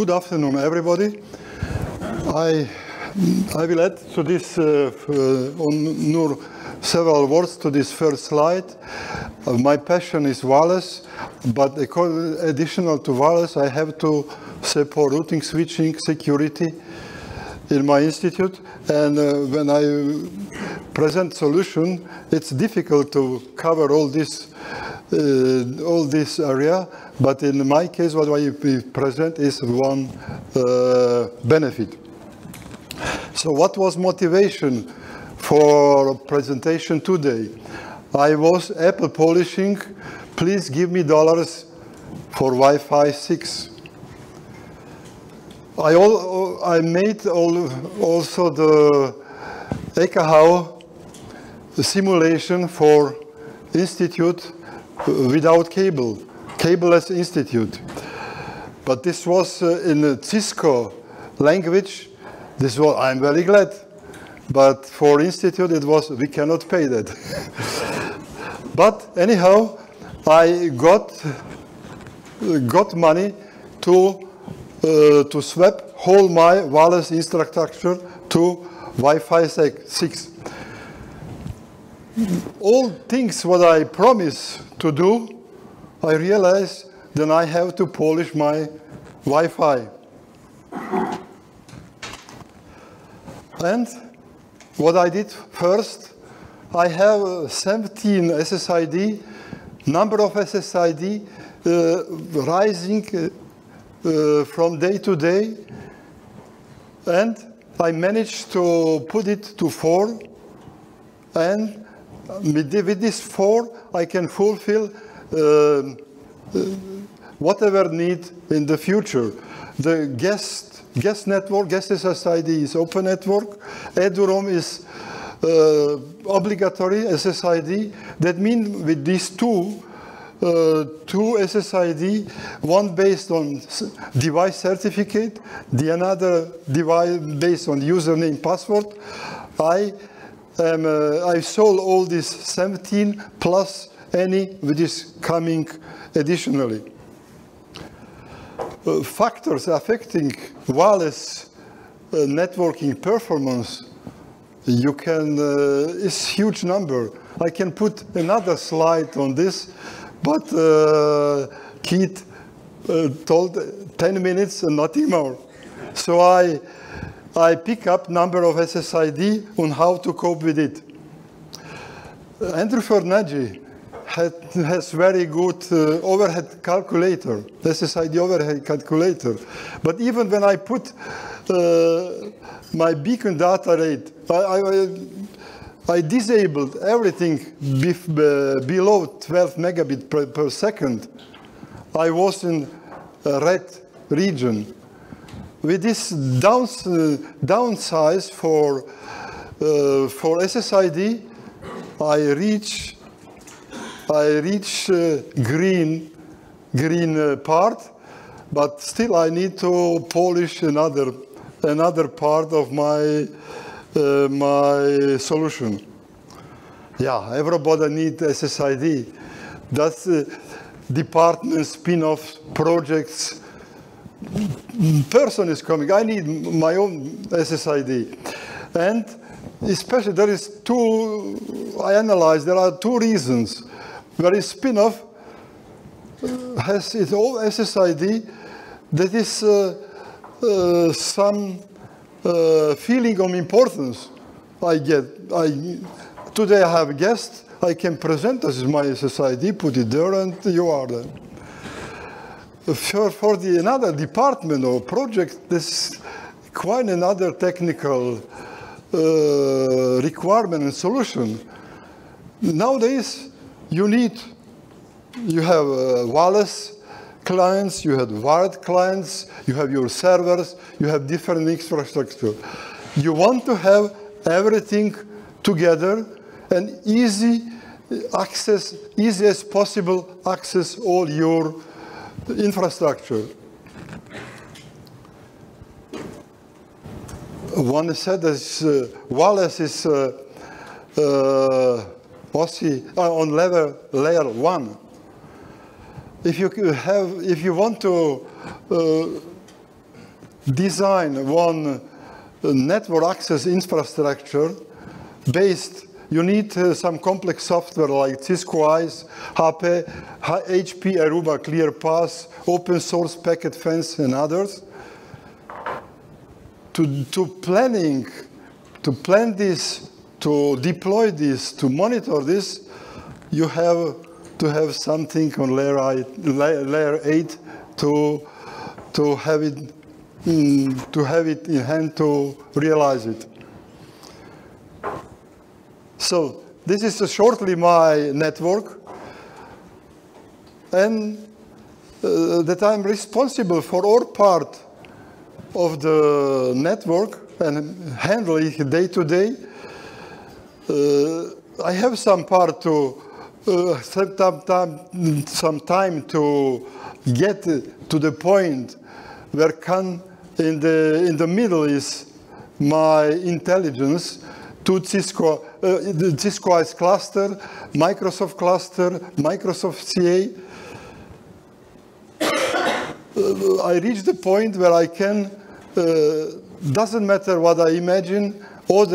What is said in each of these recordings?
Good afternoon, everybody. I will add to this several words to this first slide. My passion is wireless, but additional to wireless, I have to support routing, switching, security in my institute. And when I present solution, it's difficult to cover all this area. But in my case, what I present is one benefit. So what was motivation for presentation today? I was Apple polishing, please give me dollars for Wi-Fi 6. I made also the EKHAU simulation for institute without cable. Cableless institute. But this was in a Cisco language. This was, I'm very glad. But for institute, it was, we cannot pay that. But anyhow, I got money to swap whole my wireless infrastructure to Wi-Fi 6. All things what I promised to do, I realized then I have to polish my Wi-Fi. And what I did first, I have 17 SSID, number of SSID rising from day to day, and I managed to put it to 4, and with this 4, I can fulfill whatever need in the future. The guest network, guest SSID is open network. EduROM is obligatory SSID. That means with these two SSID, one based on device certificate, the another device based on username password. I sold all these 17 plus any which is coming additionally. Factors affecting wireless networking performance, you can, is huge number. I can put another slide on this, but Keith told 10 minutes and nothing more. So I pick up number of SSID on how to cope with it. Andrew Fernaggi has very good overhead calculator, SSID overhead calculator. But even when I put my beacon data rate, I disabled everything below 12 megabit per second. I was in a red region. With this downsize for SSID, I reach green part, but still I need to polish another part of my my solution. Yeah, everybody needs SSID. That's department spin-off projects. Person is coming. I need my own SSID, and especially there is two. I analyzed there are two reasons. Where is spin-off has its own SSID, that is some feeling of importance I get. Today I have a guest, I can present this is my SSID, put it there, and you are there. For the another department or project, this is quite another technical requirement and solution. Nowadays, you have wireless clients, you have wired clients, you have your servers, you have different infrastructure. You want to have everything together and easy access, easy as possible access all your infrastructure. One said that wireless is on layer 1. If you want to design one network access infrastructure based, you need some complex software like Cisco ISE, HP, Aruba ClearPass, open source packet fence, and others. To plan this, to deploy this, to monitor this, you have to have something on layer 8 to have it in hand to realize it. So this is shortly my network, and that I'm responsible for all part of the network and handle it day to day. I have some part to some time to get to the point where in the middle is my intelligence to Cisco, the Cisco ISE cluster, Microsoft cluster, Microsoft CA. I reach the point where I can, doesn't matter what I imagine, or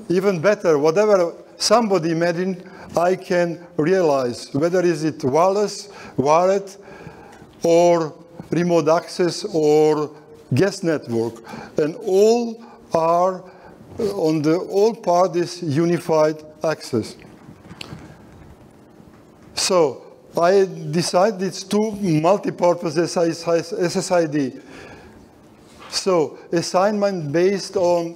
even better, whatever somebody imagined, I can realize, whether is it wireless, wired, or remote access, or guest network. And all are on the all part is unified access. So I decided it's two multi-purpose SSID. So assignment based on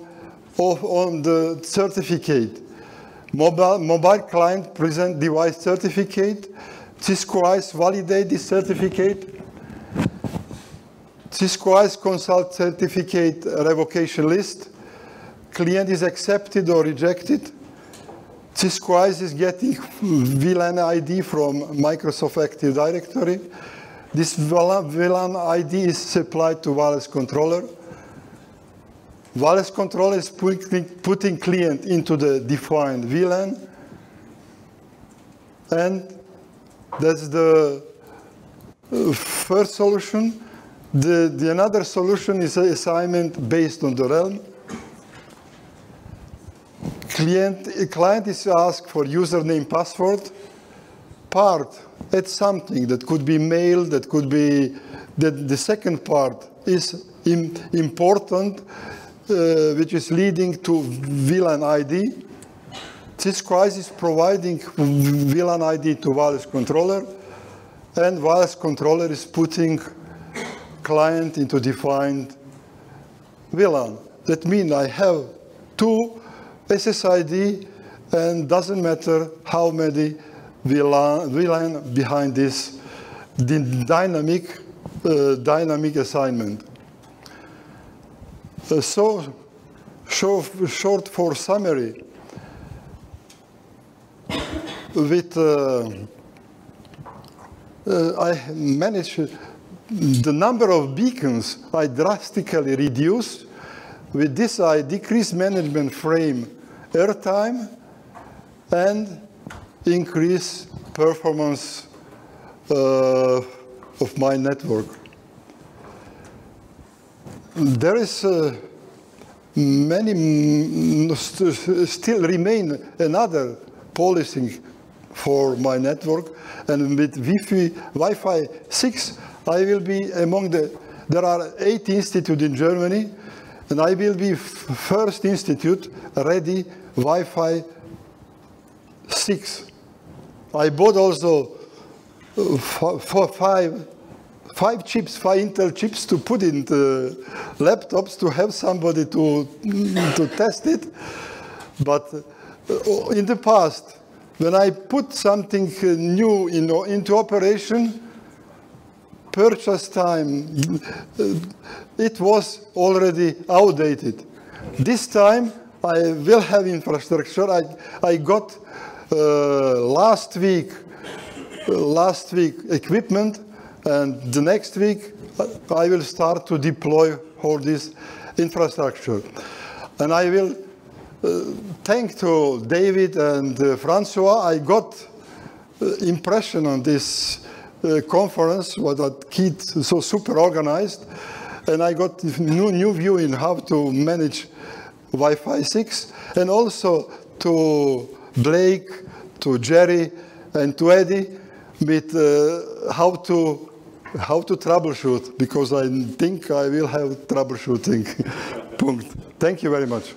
the certificate. Mobile client present device certificate. Cisco ISE validate this certificate. Cisco ISE consult certificate revocation list. Client is accepted or rejected. Cisco ISE is getting VLAN ID from Microsoft Active Directory. This VLAN ID is supplied to wireless controller. Wireless controller is putting client into the defined VLAN. And that's the first solution. The another solution is assignment based on the realm. Client is asked for username, password. Part, add something that could be mail, that could be, the second part is important, which is leading to VLAN ID. Cisco ISE is providing VLAN ID to wireless controller, and wireless controller is putting client into defined VLAN. That means I have two SSID, and doesn't matter how many VLAN behind this dynamic assignment. So short for summary, with I managed the number of beacons I drastically reduced. With this, I decrease management frame airtime and increase performance of my network. There is still remain another policy for my network, and with Wi-Fi 6, I will be among there are 8 institutes in Germany, and I will be first institute ready Wi-Fi 6. I bought also 5 chips, 5 Intel chips to put in the laptops to have somebody to test it. But in the past, when I put something new into operation, purchase time, it was already outdated. This time, I will have infrastructure. I got last week equipment, and the next week I will start to deploy all this infrastructure. And I will thank to David and Francois. I got impression on this conference, what that kid so super organized, and I got new view in how to manage Wi-Fi 6, and also to Blake, to Jerry, and to Eddie with how to troubleshoot, because I think I will have troubleshooting. Thank you very much.